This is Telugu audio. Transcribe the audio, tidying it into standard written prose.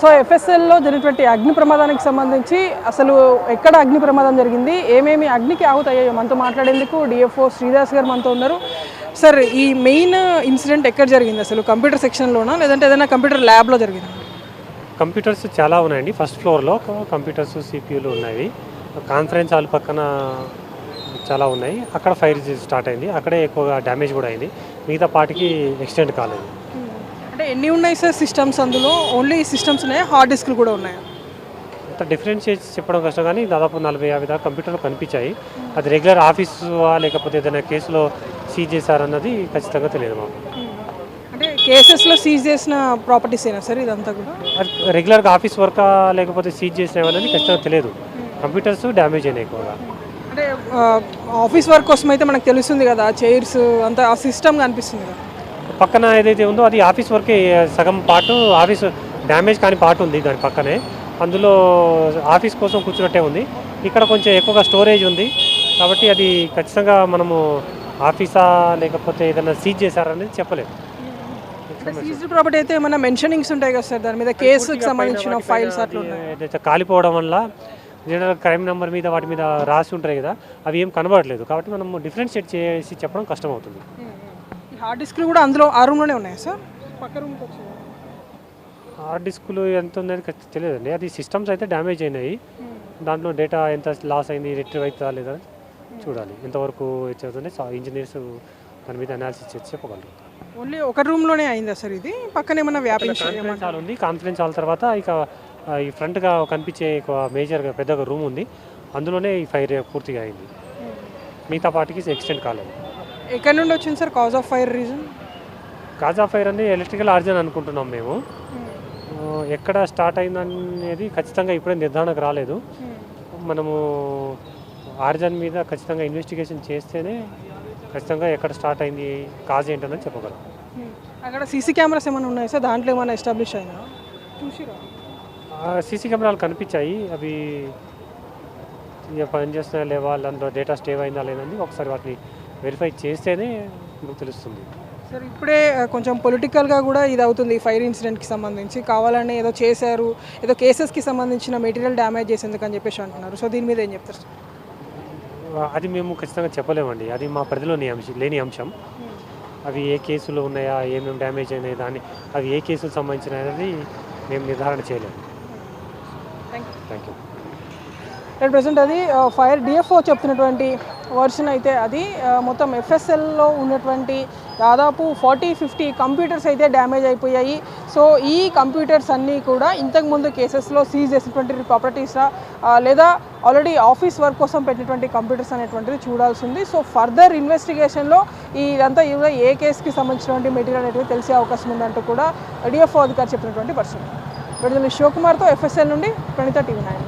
సో ఎఫ్ఎస్ఎల్లో జరిగినటువంటి అగ్ని ప్రమాదానికి సంబంధించి అసలు ఎక్కడ అగ్ని ప్రమాదం జరిగింది, ఏమేమి అగ్నికి ఆహుతయ్యాయో మనతో మాట్లాడేందుకు డిఎఫ్ఓ శ్రీదాస్ గారు మనతో ఉన్నారు. సార్, ఈ మెయిన్ ఇన్సిడెంట్ ఎక్కడ జరిగింది? అసలు కంప్యూటర్ సెక్షన్లోనా లేదంటే ఏదైనా కంప్యూటర్ ల్యాబ్లో జరిగింది? కంప్యూటర్స్ చాలా ఉన్నాయండి. ఫస్ట్ ఫ్లోర్లో కంప్యూటర్స్, సిపియూలు ఉన్నాయి. కాన్ఫరెన్స్ హాల్ పక్కన చాలా ఉన్నాయి. అక్కడ ఫైర్ స్టార్ట్ అయింది. అక్కడే ఎక్కువగా డ్యామేజ్ కూడా అయింది. మిగతా పార్టీకి ఎక్స్టెండ్ కాలేదు. అంటే ఎన్ని ఉన్నాయి సార్ సిస్టమ్స్? అందులో ఓన్లీ సిస్టమ్స్ ఉన్నాయా, హార్డ్ డిస్క్లు కూడా ఉన్నాయా? అంత డిఫరెన్షియేట్ చెప్పడం కష్టం, కానీ దాదాపు 40-50 దాకా కంప్యూటర్లు కనిపించాయి. అది రెగ్యులర్ ఆఫీసు లేకపోతే ఏదైనా కేసులో సీజ్ చేశారన్నది ఖచ్చితంగా తెలియదు మాకు. అంటే కేసెస్లో సీజ్ చేసిన ప్రాపర్టీస్ అయినా సార్ ఇదంతా కూడా? అది రెగ్యులర్గా ఆఫీస్ వర్కా లేకపోతే సీజ్ చేసినవన్నది ఖచ్చితంగా తెలియదు. కంప్యూటర్స్ డ్యామేజ్ అయినాయి ఎక్కువగా. అంటే ఆఫీస్ వర్క్ కోసం అయితే మనకు తెలుస్తుంది కదా, చైర్స్ అంతా ఆ సిస్టమ్ కనిపిస్తుంది కదా. పక్కన ఏదైతే ఉందో అది ఆఫీస్ వర్కే సగం పార్టు, ఆఫీస్ డ్యామేజ్ కాని పార్ట్ ఉంది దాని పక్కనే. అందులో ఆఫీస్ కోసం కూర్చున్నట్టే ఉంది. ఇక్కడ కొంచెం ఎక్కువగా స్టోరేజ్ ఉంది కాబట్టి అది ఖచ్చితంగా మనము ఆఫీసా లేకపోతే ఏదైనా సీజ్ చేశారనేది చెప్పలేదు. సీజ్డ్ ప్రాపర్టీ అయితే ఏమైనా మెన్షనింగ్స్ ఉంటాయి కదా సార్, దాని మీద కేసుకి సంబంధించిన ఫైల్స్ అట్లా ఉన్నాయి. ఏదైతే కాలిపోవడం వల్ల జనరల్ క్రైమ్ నెంబర్ మీద వాటి మీద రాసి ఉంటాయి కదా, అవి ఏం కనబడట్లేదు. కాబట్టి మనం డిఫరెన్షియేట్ చేసి చెప్పడం కష్టం అవుతుంది. హార్డ్ డిస్క్లు కూడా అందులో ఆ రూమ్లోనే ఉన్నాయా సార్? పక్క రూమ్కి వచ్చి హార్డ్ డిస్కులు ఎంత ఉందని తెలియదండి. అది సిస్టమ్స్ అయితే డ్యామేజ్ అయినాయి. దాంట్లో డేటా ఎంత లాస్ అయింది, రిట్రీవ్ అవుతుందా లేదా చూడాలి. ఎంతవరకు అవుతుంది ఇంజనీర్స్ దాని మీద అనాలిసిస్ చేసి చెప్పగలరు. ఓన్లీ ఒక రూమ్లోనే అయిందా సార్ ఇది? పక్కన ఏమన్నా వ్యాపించి కాన్ఫరెన్స్ హాల్ ఉంది. కాన్ఫరెన్స్ హాల్ తర్వాత ఇక ఈ ఫ్రంట్గా కనిపించే ఒక మేజర్గా పెద్దగా రూమ్ ఉంది. అందులోనే ఈ ఫైర్ పూర్తిగా అయింది. మిగతా పార్టీకి ఎక్స్టెండ్ కాలేదు. ఎక్కడి నుండి వచ్చింది sir cause of fire reason? Cause of fire అనేది ఎలక్ట్రికల్ ఆర్జన్ అనుకుంటున్నాం మేము. ఎక్కడ స్టార్ట్ అయిందనేది ఖచ్చితంగా ఇప్పుడే నిర్ధారణకు రాలేదు. మనము ఆర్జన్ మీద ఖచ్చితంగా ఇన్వెస్టిగేషన్ చేస్తేనే ఖచ్చితంగా ఎక్కడ స్టార్ట్ అయింది, కాజ్ ఏంటని చెప్పగలం. అక్కడ సీసీ కెమెరాస్ ఏమైనా ఉన్నాయి సార్? దాంట్లో ఏమైనా ఎస్టాబ్లిష్ అయినా చూసిరా? సీసీ కెమెరాలు కనిపించాయి. అవి పనిచేస్తున్నా లేవా, అందులో డేటా స్టేవ్ అయిందా లేదని ఒకసారి వాటిని వెరిఫై చేస్తేనే మనకు తెలుస్తుంది. సార్, ఇప్పుడే కొంచెం పొలిటికల్గా కూడా ఇది అవుతుంది. ఫైర్ ఇన్సిడెంట్కి సంబంధించి కావాలని ఏదో చేశారు, ఏదో కేసెస్కి సంబంధించిన మెటీరియల్ డ్యామేజ్ చేసేందుకు అని చెప్పేసి అంటున్నారు. సో దీని మీద ఏం చెప్తారు సార్? అది మేము ఖచ్చితంగా చెప్పలేమండి. అది మా పరిధిలో లేని అంశం. అవి ఏ కేసులు ఉన్నాయా, ఏమేమి డ్యామేజ్ అయినాయి, దాన్ని అవి ఏ కేసులకు సంబంధించిన అనేది మేము నిర్ధారణ చేయలేము. Thank you. అట్ ప్రజెంట్ అది ఫైర్ డిఎఫ్ఓ చెప్తున్నటువంటి వర్షన్ అయితే అది మొత్తం ఎఫ్ఎస్ఎల్లో ఉన్నటువంటి దాదాపు 40-50 కంప్యూటర్స్ అయితే డ్యామేజ్ అయిపోయాయి. సో ఈ కంప్యూటర్స్ అన్నీ కూడా ఇంతకుముందు కేసెస్లో సీజ్ చేసినటువంటి ప్రాపర్టీసా లేదా ఆల్రెడీ ఆఫీస్ వర్క్ కోసం పెట్టినటువంటి కంప్యూటర్స్ అనేటువంటిది చూడాల్సి ఉంది. సో ఫర్దర్ ఇన్వెస్టిగేషన్లో ఇదంతా ఏ కేసుకి సంబంధించినటువంటి మెటీరియల్ అనేది తెలిసే అవకాశం ఉందంటూ కూడా డిఎఫ్ఓ అధికారి చెప్పినటువంటి పర్సన్. విడుదల శివకుమార్తో ఎఫ్ఎస్ఎల్ నుండి ప్రణీత, టీవీ 9.